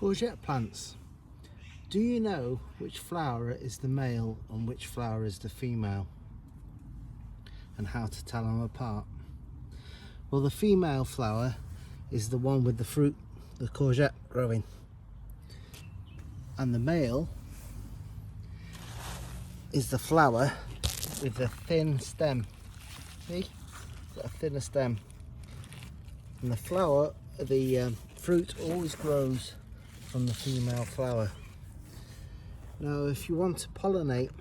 Courgette plants. Do you know which flower is the male and which flower is the female, and how to tell them apart? Well, the female flower is the one with the fruit, the courgette growing, and the male is the flower with the thin stem. See, got a thinner stem, and the flower, the fruit always grows from the female flower. Now, if you want to pollinate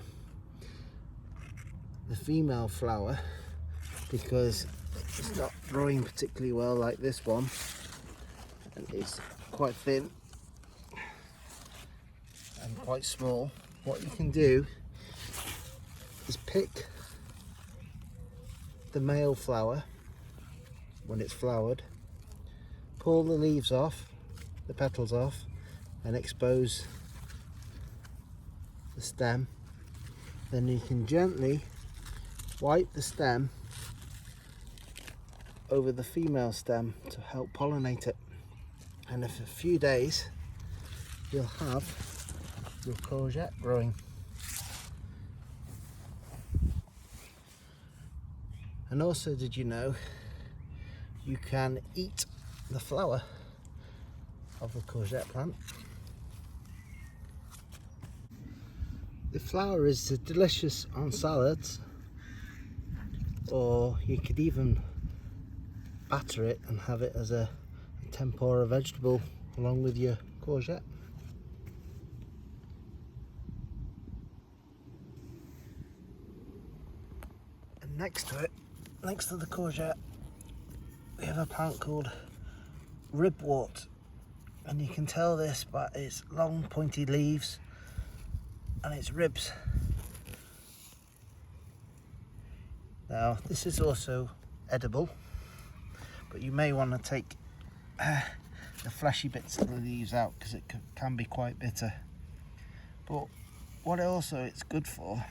the female flower, because it's not growing particularly well like this one, and it's quite thin and quite small, what you can do is pick the male flower when it's flowered, pull the leaves off, the petals off, and expose the stem. Then you can gently wipe the stem over the female stem to help pollinate it, and in a few days you'll have your courgette growing. And also, did you know you can eat the flower of the courgette plant? The flower is delicious on salads, or you could even batter it and have it as a tempura vegetable along with your courgette. And next to it, next to the courgette, we have a plant called Ribwort, and you can tell this by its long pointy leaves and its ribs. Now, this is also edible, but you may want to take the fleshy bits of the leaves out because it can be quite bitter. But what also it's good for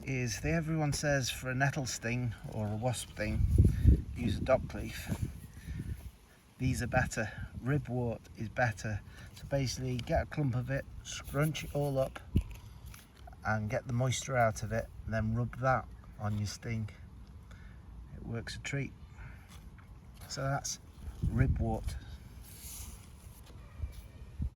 is, everyone says for a nettle sting or a wasp sting, use a dock leaf. These are better. Ribwort is better. So basically, get a clump of it, scrunch it all up and get the moisture out of it, and then rub that on your sting. It works a treat. So that's Ribwort.